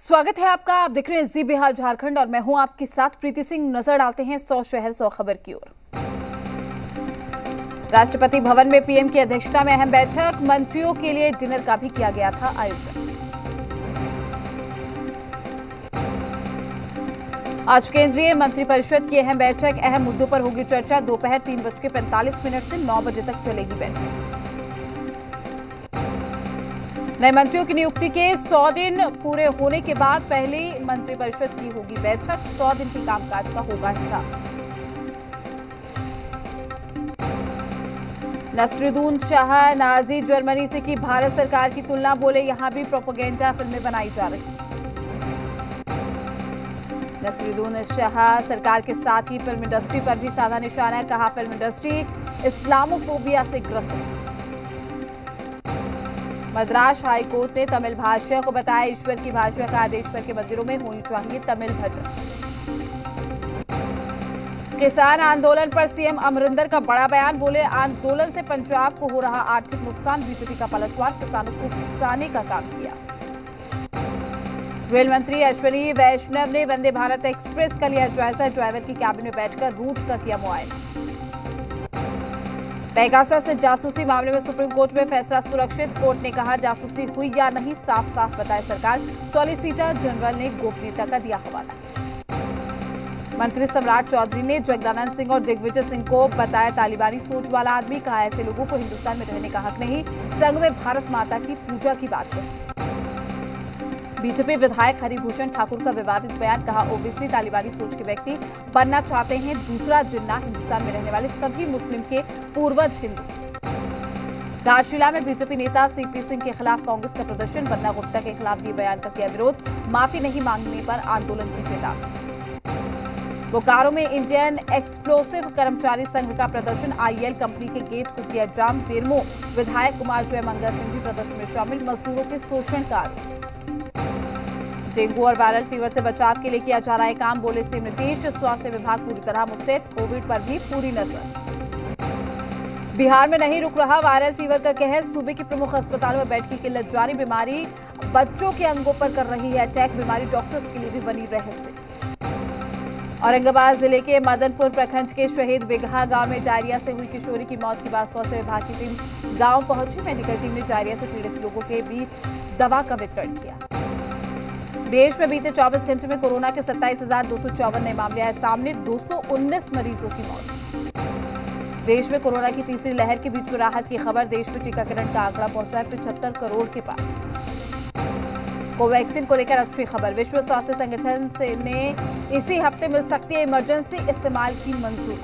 स्वागत है आपका। आप देख रहे हैं जी बिहार झारखंड और मैं हूं आपके साथ प्रीति सिंह। नजर डालते हैं 100 शहर 100 खबर की ओर। राष्ट्रपति भवन में पीएम की अध्यक्षता में अहम बैठक, मंत्रियों के लिए डिनर का भी किया गया था आयोजन। आज केंद्रीय मंत्रिपरिषद की अहम बैठक, अहम मुद्दों पर होगी चर्चा। दोपहर 3:45 से 9 बजे तक चलेगी बैठक। नए मंत्रियों की नियुक्ति के 100 दिन पूरे होने के बाद पहली मंत्रिपरिषद की होगी बैठक। 100 दिन की कामकाज का होगा हिसाब। नसरुद्दीन शाह नाजी जर्मनी से की भारत सरकार की तुलना, बोले यहां भी प्रोपेगेंडा फिल्में बनाई जा रही। नसरुद्दीन शाह सरकार के साथ ही फिल्म इंडस्ट्री पर भी साधा निशाना, कहा फिल्म इंडस्ट्री इस्लामोफोबिया से ग्रस्त है। मद्रास हाईकोर्ट ने तमिल भाषा को बताया ईश्वर की भाषा का, देश भर के मंदिरों में होनी चाहिए तमिल भजन। किसान आंदोलन पर सीएम अमरिंदर का बड़ा बयान, बोले आंदोलन से पंजाब को हो रहा आर्थिक नुकसान, बीजेपी का पलटवार, किसानों को उकसाने का काम किया। रेल मंत्री अश्विनी वैष्णव ने वंदे भारत एक्सप्रेस का लिया जायजा, ड्राइवर की कैबिन में बैठकर रूट का किया मुआयना। पेगासस से जासूसी मामले में सुप्रीम कोर्ट में फैसला सुरक्षित, कोर्ट ने कहा जासूसी हुई या नहीं साफ साफ बताए सरकार, सॉलिसिटर जनरल ने गोपनीयता का दिया हवाला। मंत्री सम्राट चौधरी ने जगदानंद सिंह और दिग्विजय सिंह को बताया तालिबानी सोच वाला आदमी, कहा ऐसे लोगों को हिंदुस्तान में रहने का हक नहीं, संघ में भारत माता की पूजा की बात कही। बीजेपी विधायक हरिभूषण ठाकुर का विवादित बयान, कहा ओबीसी तालिबानी सोच के व्यक्ति बनना चाहते हैं, दूसरा जिन्ना हिंदुस्तान में रहने वाले सभी मुस्लिम के पूर्वज हिंदू। घाटशिला में बीजेपी नेता सीपी सिंह के खिलाफ कांग्रेस का प्रदर्शन, बन्ना गुप्ता के खिलाफ दिए बयान का किया विरोध, माफी नहीं मांगने पर आंदोलन की चेतावनी। बोकारो में इंडियन एक्सप्लोसिव कर्मचारी संघ का प्रदर्शन, आईएल कंपनी के गेट को किया जाम, बेरमो विधायक कुमार जयमंगल सिंह भी प्रदर्शन में शामिल, मजदूरों के शोषण का आरोप। डेंगू और वायरल फीवर से बचाव के लिए किया जा रहा है काम, बोले सीएम नीतीश, स्वास्थ्य विभाग पूरी तरह मुस्तैद, कोविड पर भी पूरी नजर। बिहार में नहीं रुक रहा वायरल फीवर का कहर, सूबे के प्रमुख अस्पतालों में बेड की किल्लत जारी, बीमारी बच्चों के अंगों पर कर रही है अटैक, बीमारी डॉक्टर्स के लिए भी बनी रहस्य। औरंगाबाद जिले के मदनपुर प्रखंड के शहीद बिगहा गांव में डायरिया से हुई किशोरी की मौत के बाद स्वास्थ्य विभाग की टीम गांव पहुंची, मेडिकल टीम ने डायरिया से पीड़ित लोगों के बीच दवा का वितरण किया। देश में बीते 24 घंटे में कोरोना के 27,254 नए मामले आए सामने, 219 मरीजों की मौत। देश में कोरोना की तीसरी लहर के बीच में राहत की खबर, देश में टीकाकरण का आंकड़ा पहुंचा है 75 करोड़ के पार। कोवैक्सीन को लेकर अच्छी खबर, विश्व स्वास्थ्य संगठन से ने इसी हफ्ते मिल सकती है इमरजेंसी इस्तेमाल की मंजूरी।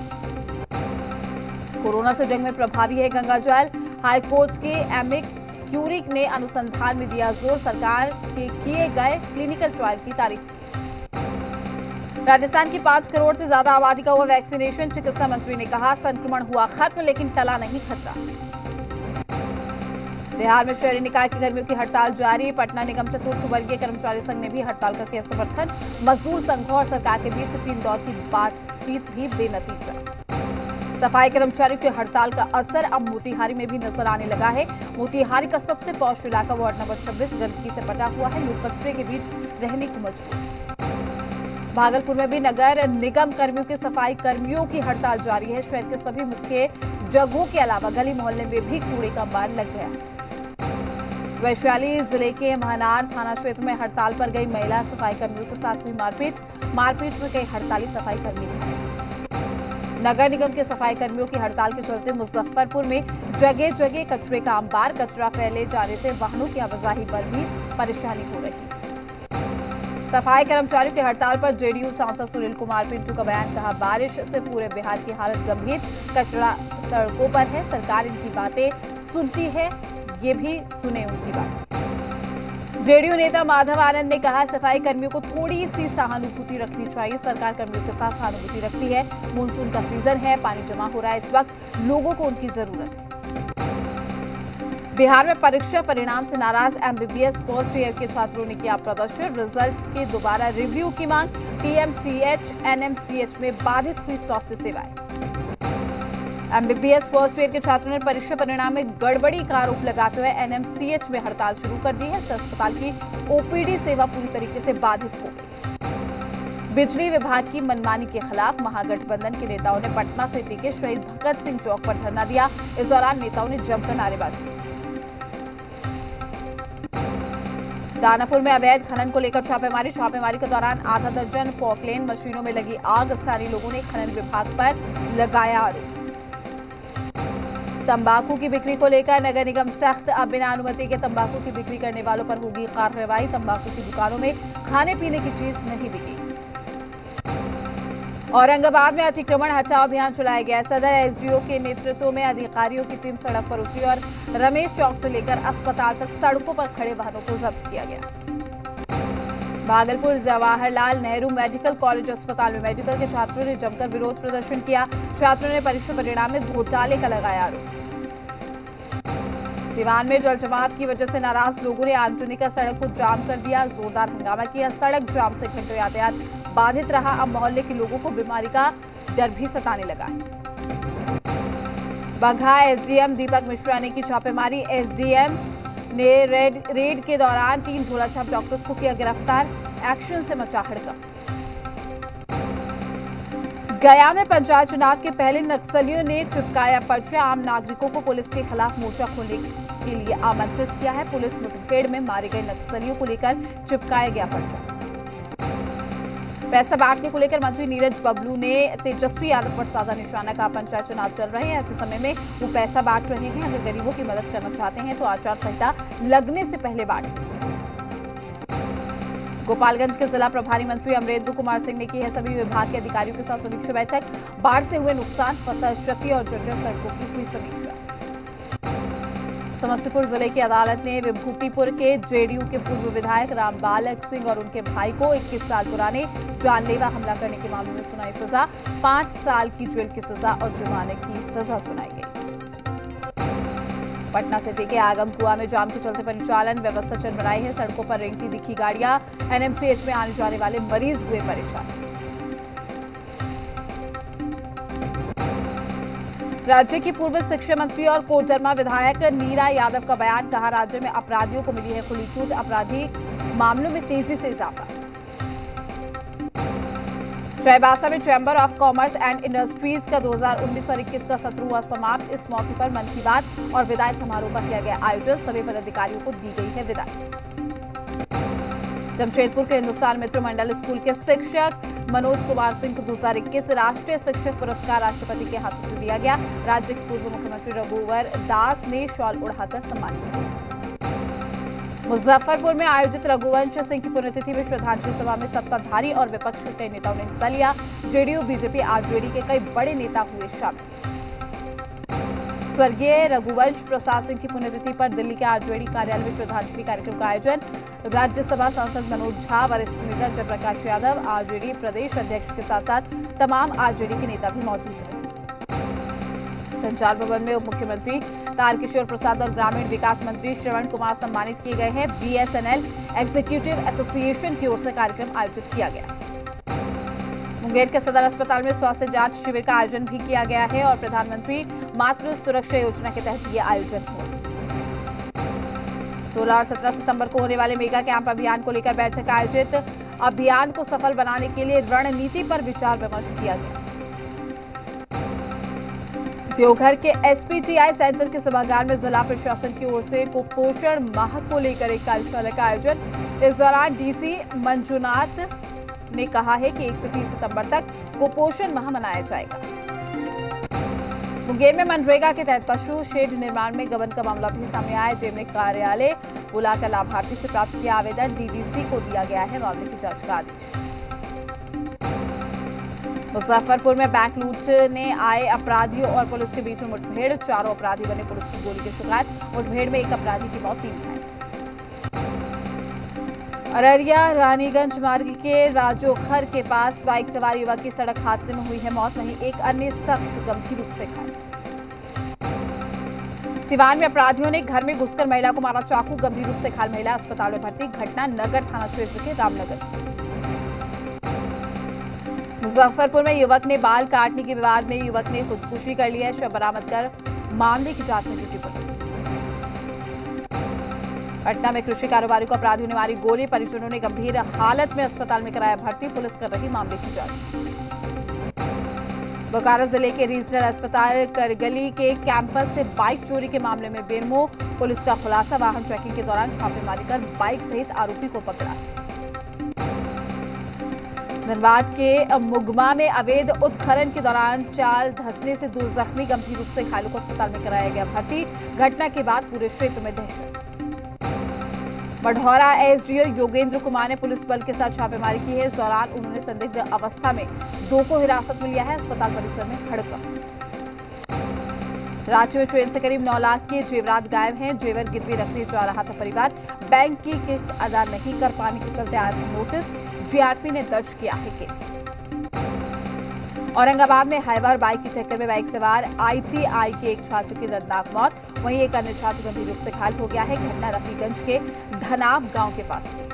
कोरोना से जंग में प्रभावी है गंगाजल, हाईकोर्ट के एमिक्स क्यूरिक ने अनुसंधान में दिया जोर, सरकार के किए गए क्लिनिकल ट्रायल की तारीफ की। राजस्थान की 5 करोड़ से ज्यादा आबादी का हुआ वैक्सीनेशन, चिकित्सा मंत्री ने कहा संक्रमण हुआ खत्म लेकिन टला नहीं खतरा। बिहार में शहरी निकाय की कर्मियों की हड़ताल जारी, पटना निगम चतुर्थ वर्गीय कर्मचारी संघ ने भी हड़ताल का किया समर्थन, मजदूर संघों और सरकार के बीच 3 दौर की बातचीत भी बेनतीजा। सफाई कर्मचारियों की हड़ताल का असर अब मोतिहारी में भी नजर आने लगा है। मोतिहारी का सबसे पॉश इलाका वार्ड नंबर 26 गंदगी से पटा हुआ है, लोग कचरे के बीच रहने को मजबूर। भागलपुर में भी नगर निगम कर्मियों के सफाई कर्मियों की हड़ताल जारी है, शहर के सभी मुख्य जगहों के अलावा गली मोहल्ले में भी कूड़े का बार लग गया है। वैशाली जिले के महनार थाना क्षेत्र में हड़ताल पर गई महिला सफाई कर्मियों के साथ हुई मारपीट में कई हड़ताली सफाई कर्मी घायल। नगर निगम के सफाई कर्मियों की हड़ताल के चलते मुजफ्फरपुर में जगह जगह कचरे का अंबार, कचरा फैले जाने से वाहनों की आवाजाही पर भी परेशानी हो रही। सफाई कर्मचारियों की हड़ताल पर जेडीयू सांसद सुनील कुमार पिंटू का बयान, कहा बारिश से पूरे बिहार की हालत गंभीर, कचरा सड़कों पर है, सरकार इनकी बातें सुनती है, ये भी सुने उनकी बात। जेडीयू नेता माधव आनंद ने कहा सफाई कर्मियों को थोड़ी सी सहानुभूति रखनी चाहिए, सरकार कर्मियों के साथ सहानुभूति रखती है, मानसून का सीजन है, पानी जमा हो रहा है, इस वक्त लोगों को उनकी जरूरत है। बिहार में परीक्षा परिणाम से नाराज एमबीबीएस फर्स्ट ईयर के छात्रों ने किया प्रदर्शन, रिजल्ट के दोबारा रिव्यू की मांग, पीएमसीएच एनएमसीएच में बाधित हुई स्वास्थ्य सेवाएं। एमबीबीएस फर्स्ट ईयर के छात्रों ने परीक्षा परिणाम में गड़बड़ी का आरोप लगाते हुए एनएमसीएच में हड़ताल शुरू कर दी है। अस्पताल की ओपीडी सेवा पूरी तरीके से बाधित हो गई। बिजली विभाग की मनमानी के खिलाफ महागठबंधन के नेताओं ने पटना सिटी के शहीद भगत सिंह चौक पर धरना दिया। इस दौरान नेताओं ने जमकर नारेबाजी। दानापुर में अवैध खनन को लेकर छापेमारी के दौरान आधा दर्जन पॉकलेन मशीनों में लगी आग। स्थानीय लोगों ने खनन विभाग पर लगाया आरोप। तंबाकू की बिक्री को लेकर नगर निगम सख्त। अब बिना अनुमति के तंबाकू की बिक्री करने वालों पर होगी कार्रवाई। तंबाकू की दुकानों में खाने पीने की चीज नहीं बिकी। औरंगाबाद में अतिक्रमण हटाओ अभियान चलाया गया। सदर एसडीओ के नेतृत्व में अधिकारियों की टीम सड़क पर उतरी और रमेश चौक से लेकर अस्पताल तक सड़कों पर खड़े वाहनों को जब्त किया गया। भागलपुर जवाहरलाल नेहरू मेडिकल कॉलेज अस्पताल में मेडिकल के छात्रों ने जमकर विरोध प्रदर्शन किया। छात्रों ने परीक्षा परिणाम में घोटाले का लगाया आरोप। सिवान में जल जमाव की वजह से नाराज लोगों ने आगजनी का सड़क को जाम कर दिया। जोरदार हंगामा किया। सड़क जाम से घंटों यातायात बाधित रहा। अब मोहल्ले के लोगों को बीमारी का डर भी सताने लगा है। बगहा एसडीएम दीपक मिश्रा ने की छापेमारी। एसडीएम ने रेड के दौरान 3 झोलाछाप डॉक्टर्स को किया गिरफ्तार। एक्शन से मचा हड़कंप। गया में पंचायत चुनाव के पहले नक्सलियों ने चिपकाया पर्चा। आम नागरिकों को पुलिस के खिलाफ मोर्चा खोलने के लिए आमंत्रित किया है। पुलिस मुठभेड़ में मारे गए नक्सलियों को लेकर चिपकाया गया पर्चा। पैसा बांटने को लेकर मंत्री नीरज बबलू ने तेजस्वी यादव पर साधा निशाना कहा। पंचायत चुनाव चल रहे हैं, ऐसे समय में वो पैसा बांट रहे हैं। अगर गरीबों की मदद करना चाहते हैं तो आचार संहिता लगने से पहले बांटें। गोपालगंज के जिला प्रभारी मंत्री अमरेंद्र कुमार सिंह ने की है सभी विभाग के अधिकारियों के साथ समीक्षा बैठक। बाढ़ से हुए नुकसान, फसल क्षति और जर्जर सड़कों की हुई समीक्षा। समस्तीपुर जिले की अदालत ने विभूतिपुर के जेडीयू के पूर्व विधायक रामबालक सिंह और उनके भाई को 21 साल पुराने जानलेवा हमला करने के मामले में सुनाई सजा। 5 साल की जेल की सजा और जुर्माने की सजा सुनाई गई। पटना सिटी के आगमकुआ में जाम के चलते परिचालन व्यवस्था चरमराई है। सड़कों पर रेंगती दिखी गाड़ियां। एनएमसीएच में आने जाने वाले मरीज हुए परेशान। राज्य की पूर्व शिक्षा मंत्री और कोडरमा विधायक नीरा यादव का बयान। कहा, राज्य में अपराधियों को मिली है खुली छूट। आपराधिक मामलों में तेजी से इजाफा। चाईबासा में chamber of commerce and industries का 2019 और 21 का सत्र हुआ समाप्त। इस मौके पर मन की बात और विदाई समारोह का किया गया आयोजन। सभी पदाधिकारियों को दी गई है विदाई। जमशेदपुर के हिंदुस्तान मित्र मंडल स्कूल के शिक्षक मनोज कुमार सिंह को 2021 राष्ट्रीय शिक्षक पुरस्कार राष्ट्रपति के हाथों से दिया गया। राज्य के पूर्व मुख्यमंत्री रघुवर दास ने शॉल उड़ाकर सम्मानित किया। मुजफ्फरपुर में आयोजित रघुवंश सिंह की पुण्यतिथि में श्रद्धांजलि सभा में सत्ताधारी और विपक्ष के कई नेताओं ने हिस्सा लिया। जेडीयू, बीजेपी, आरजेडी के कई बड़े नेता हुए शामिल। स्वर्गीय रघुवंश प्रसाद सिंह की पुण्यतिथि पर दिल्ली के आरजेडी कार्यालय में श्रद्धांजलि कार्यक्रम का आयोजन। राज्यसभा सांसद मनोज झा, वरिष्ठ नेता जयप्रकाश यादव, आरजेडी प्रदेश अध्यक्ष के साथ साथ तमाम आरजेडी के नेता भी मौजूद रहे। संचार भवन में उप मुख्यमंत्री तारकिशोर प्रसाद और ग्रामीण विकास मंत्री श्रवण कुमार सम्मानित किए गए हैं। बीएसएनएल एग्जीक्यूटिव एसोसिएशन की ओर से कार्यक्रम आयोजित किया गया। मुंगेर के सदर अस्पताल में स्वास्थ्य जांच शिविर का आयोजन भी किया गया है और प्रधानमंत्री मातृ सुरक्षा योजना के तहत ये आयोजन हुआ। 16 और 17 सितंबर को होने वाले मेगा कैंप अभियान को लेकर बैठक आयोजित। अभियान को सफल बनाने के लिए रणनीति पर विचार विमर्श किया गया। देवघर के एसपीटीआई सेंटर के सभागार में जिला प्रशासन की ओर से कुपोषण माह को लेकर एक कार्यशाला का आयोजन। इस दौरान डीसी मंजुनाथ ने कहा है कि 1 से 30 सितंबर तक कुपोषण माह मनाया जाएगा। मुंगेर में मनरेगा के तहत पशु शेड निर्माण में गबन का मामला भी सामने आया। जेमने कार्यालय बुलाकर लाभार्थी से प्राप्त किया आवेदन डीडीसी को दिया गया है मामले की जांच का आदेश। मुजफ्फरपुर में बैंक लूटने आए अपराधियों और पुलिस के बीच में मुठभेड़। 4 अपराधी बने पुलिस की गोली के शिकार। मुठभेड़ में 1 अपराधी की मौत, 3 घायल। अररिया रानीगंज मार्ग के राजोखर के पास बाइक सवार युवक की सड़क हादसे में हुई है मौत। वहीं एक अन्य शख्स गंभीर रूप से घायल। सिवान में अपराधियों ने घर में घुसकर महिला को मारा चाकू। गंभीर रूप से घायल महिला अस्पताल में भर्ती। घटना नगर थाना क्षेत्र के रामनगर। मुजफ्फरपुर में युवक ने बाल काटने के विवाद में युवक ने खुदकुशी कर लिया। शव बरामद कर मामले की जांच में जुटी पुलिस। पटना में कृषि कारोबारी को अपराधियों ने मारी गोली। परिजनों ने गंभीर हालत में अस्पताल में कराया भर्ती। पुलिस कर रही मामले की जांच। बोकारो जिले के रीजनल अस्पताल करगली के कैंपस से बाइक चोरी के मामले में बेरमो पुलिस का खुलासा। वाहन चेकिंग के दौरान छापेमारी कर बाइक सहित आरोपी को पकड़ा। धनबाद के मुगमा में अवैध उत्खनन के दौरान चाल धंसने से 2 जख्मी, गंभीर रूप से घायलों को अस्पताल में कराया गया भर्ती। घटना के बाद पूरे क्षेत्र में दहशत। मढ़ौरा एसडीओ योगेंद्र कुमार ने पुलिस बल के साथ छापेमारी की है। इस दौरान उन्होंने संदिग्ध अवस्था में 2 को हिरासत में लिया है। अस्पताल परिसर में हड़कंप। राज्य में ट्रेन से करीब 9 लाख के जेवरात गायब हैं। जेवर गिरवी रखने जा रहा था परिवार। बैंक की किस्त अदा नहीं कर पाने के चलते आया नोटिस। जीआरपी ने दर्ज किया है केस। औरंगाबाद में हाईवा और बाइक की टक्कर में बाइक सवार आईटीआई के एक छात्र की दर्दनाक मौत। वहीं एक अन्य छात्र गंभीर रूप से घायल हो गया है। घटना रफीगंज के धनाव गांव के पास की।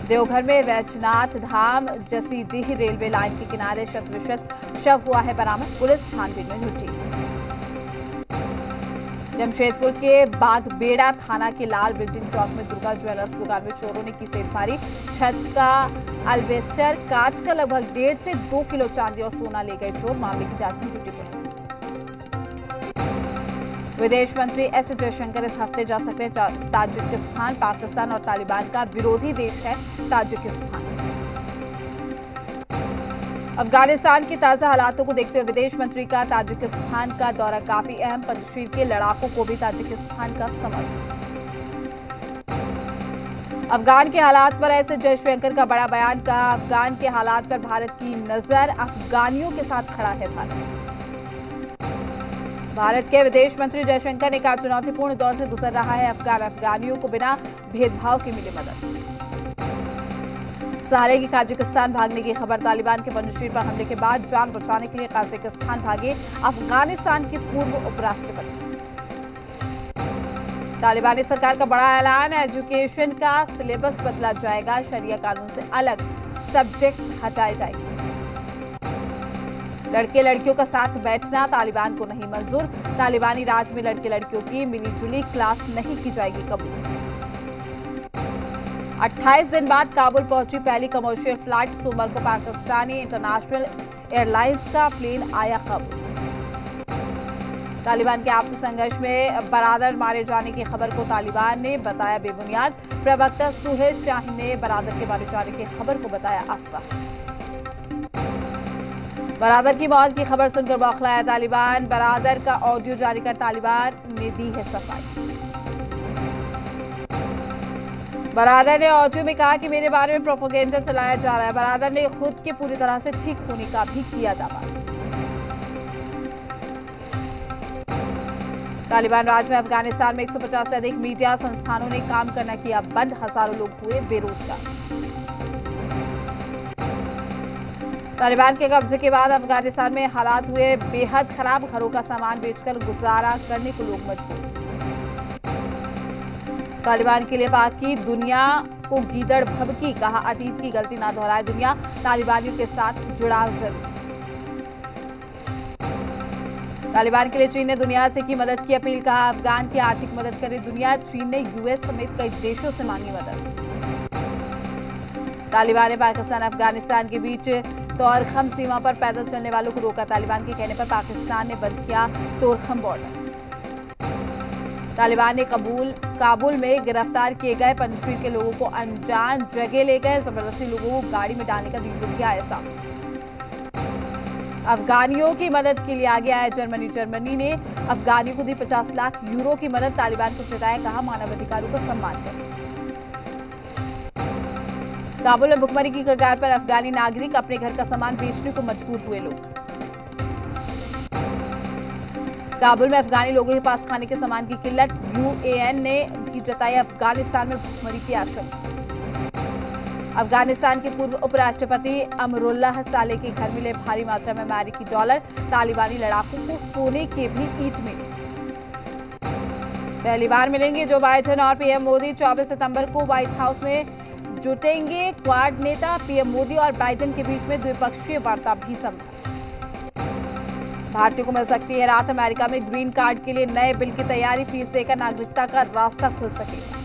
देवघर में वैजनाथ धाम जसीडीह रेलवे लाइन के किनारे शत शव हुआ है बरामद। पुलिस छानबीन में जुटी। जमशेदपुर के बागबेड़ा थाना के लाल बिल्डिंग चौक में दुर्गा ज्वेलर्स दुकान में चोरों ने की सेंधमारी। छत का अल्वेस्टर काट कर लगभग 1.5 से 2 किलो चांदी और सोना ले गए चोर। मामले की जांच में जुटी पुलिस। विदेश मंत्री एस जयशंकर इस हफ्ते जा सकते हैं ताजिकिस्तान। पाकिस्तान और तालिबान का विरोधी देश है ताजिकिस्तान। अफगानिस्तान की ताजा हालातों को देखते हुए विदेश मंत्री का ताजिकिस्तान का दौरा काफी अहम। पंजशीर के लड़ाकों को भी ताजिकिस्तान का समर्थन। अफगान के हालात पर एस जयशंकर का बड़ा बयान। कहा, अफगान के हालात पर भारत की नजर। अफगानियों के साथ खड़ा है भारत। भारत के विदेश मंत्री जयशंकर ने कहा, चुनौतीपूर्ण दौर से गुजर रहा है अफगानियों को बिना भेदभाव के मिले मदद। साले की ताजिकिस्तान भागने की खबर। तालिबान के पंजशीर पर हमले के बाद जान बचाने के लिए ताजिकिस्तान भागे अफगानिस्तान के पूर्व उपराष्ट्रपति। तालिबानी सरकार का बड़ा ऐलान। एजुकेशन का सिलेबस बदला जाएगा। शरिया कानून से अलग सब्जेक्ट्स हटाए जाएंगे। लड़के लड़कियों का साथ बैठना तालिबान को नहीं मंजूर। तालिबानी राज में लड़के लड़कियों की मिलीजुली क्लास नहीं की जाएगी कबूल। 28 दिन बाद काबुल पहुंची पहली कमर्शियल फ्लाइट। सोमवार को पाकिस्तानी इंटरनेशनल एयरलाइंस का प्लेन आया काबुल। तालिबान के आपसी संघर्ष में बरादर मारे जाने की खबर को तालिबान ने बताया बेबुनियाद। प्रवक्ता सुहेल शाहीन ने बरादर के मारे जाने की खबर को बताया अफवाह। बरादर की मौत की खबर सुनकर बौखलाया तालिबान। बरादर का ऑडियो जारी कर तालिबान ने दी है सफाई। बरादर ने ऑडियो में कहा कि मेरे बारे में प्रोपेगेंडा चलाया जा रहा है। बरादर ने खुद के पूरी तरह से ठीक होने का भी किया दावा। तालिबान राज में अफगानिस्तान में 150 से अधिक मीडिया संस्थानों ने काम करना किया बंद। हजारों लोग हुए बेरोजगार। तालिबान के कब्जे के बाद अफगानिस्तान में हालात हुए बेहद खराब। घरों का सामान बेचकर गुजारा करने को लोग मजबूर। तालिबान के लिए पाक की दुनिया को गीदड़ भभकी। कहा, अतीत की गलती ना दोहराए दुनिया। तालिबानियों के साथ जुड़ाव जरूरी। तालिबान के लिए चीन ने दुनिया से की मदद की अपील। कहा, अफगान की आर्थिक मदद करे दुनिया। चीन ने यूएस समेत कई देशों से मांगी मदद। तालिबान ने पाकिस्तान अफगानिस्तान के बीच तोरखम सीमा पर पैदल चलने वालों को रोका। तालिबान के कहने पर पाकिस्तान ने बंद किया तोरखम बॉर्डर। तालिबान ने काबुल में गिरफ्तार किए गए पंजशीर के लोगों को अनजान जगह ले गए। जबरदस्ती लोगों को गाड़ी में डालने का वीडियो भी आया सामने। अफगानियों की मदद के लिए आगे आया जर्मनी। जर्मनी ने अफगानियों को दी 50 लाख यूरो की मदद। तालिबान को चेताया, कहा मानवाधिकारों का सम्मान करें। काबुल में भुखमरी की कगार पर अफगानी नागरिक। अपने घर का सामान बेचने को मजबूर हुए लोग। काबुल में अफगानी लोगों के पास खाने के सामान की किल्लत। यूएन ने भी जताई अफगानिस्तान में भुखमरी की आशंका। अफगानिस्तान के पूर्व उपराष्ट्रपति अमरुल्लाह साले के घर मिले भारी मात्रा में अमेरिकी डॉलर। तालिबानी लड़ाकों को सोने के भी ईंट मिले। पहली बार मिलेंगे जो बाइडेन और पीएम मोदी। 24 सितंबर को व्हाइट हाउस में जुटेंगे क्वाड नेता, पीएम मोदी और बाइडेन के बीच में द्विपक्षीय वार्ता भी संभव। भारतीयों को मिल सकती है राहत, अमेरिका में ग्रीन कार्ड के लिए नए बिल की तैयारी, फीस देकर नागरिकता का रास्ता खुल सकेगा।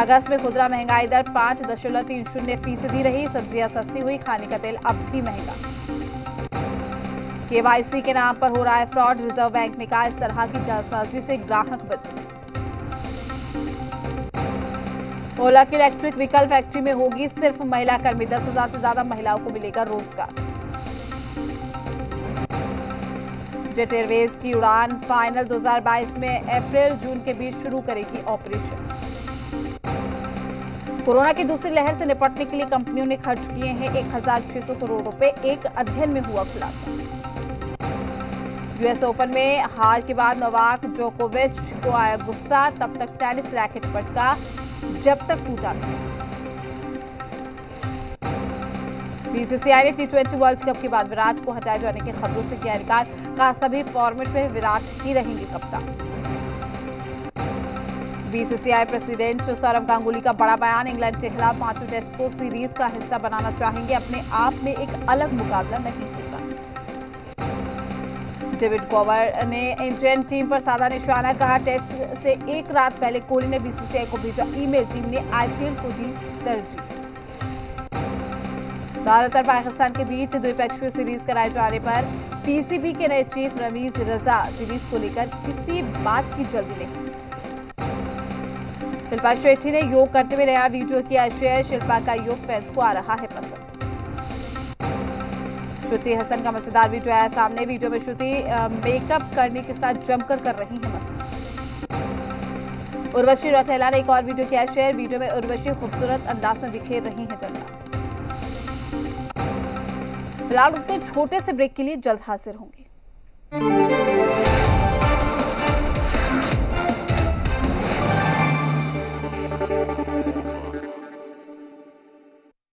अगस्त में खुदरा महंगाई दर 5.30% रही, सब्जियां सस्ती हुई, खाने का तेल अब भी महंगा। केवाईसी के नाम पर हो रहा है फ्रॉड, रिजर्व बैंक ने कहा इस तरह की जालसाजी से ग्राहक बचे। ओला की इलेक्ट्रिक व्हीकल फैक्ट्री में होगी सिर्फ महिला कर्मी, 10,000 से ज्यादा महिलाओं को मिलेगा रोजगार। जेट एयरवेज की उड़ान फाइनल 2022 में अप्रैल जून के बीच शुरू करेगी ऑपरेशन। कोरोना की दूसरी लहर से निपटने के लिए कंपनियों ने खर्च किए हैं 1,600 करोड़ रुपए, एक अध्ययन में हुआ खुलासा। यूएस ओपन में हार के बाद नोवाक जोकोविच को आया गुस्सा, तब तक टेनिस रैकेट पटका जब तक टूटा नहीं। बीसीसीआई ने T20 वर्ल्ड कप के बाद विराट को हटाए जाने की खबरों से किया इनकार, कहा सभी फॉर्मेट में विराट ही रहेंगे कप्तान। बीसीसीआई प्रेसिडेंट सौरव गांगुली का बड़ा बयान, इंग्लैंड के खिलाफ 5वें टेस्ट को सीरीज का हिस्सा बनाना चाहेंगे, अपने आप में एक अलग मुकाबला नहीं होगा। डेविड पॉवर ने इंडियन टीम पर साधा निशाना, कहा टेस्ट से एक रात पहले कोहली ने बीसीसीआई को भेजा ईमेल, टीम ने आईपीएल को दी तरजीह। भारत और पाकिस्तान के बीच द्विपक्षीय सीरीज कराए जाने पर पीसीबी के नए चीफ रमीज रजा, सीरीज को लेकर किसी बात की जल्दी नहीं। शिल्पा शेट्टी ने योग करते हुए नया वीडियो किया शेयर, शिल्पा का योग फैंस को आ रहा है पसंद। श्रुति हसन का मजेदार वीडियो आया सामने, वीडियो में श्रुति मेकअप करने के साथ जमकर कर रही है मस्ती। उर्वशी रौटेला ने एक और वीडियो किया शेयर, वीडियो में उर्वशी खूबसूरत अंदाज में बिखेर रही है जन्नत। फिलहाल रुकते छोटे से ब्रेक के लिए, जल्द हाजिर होंगे।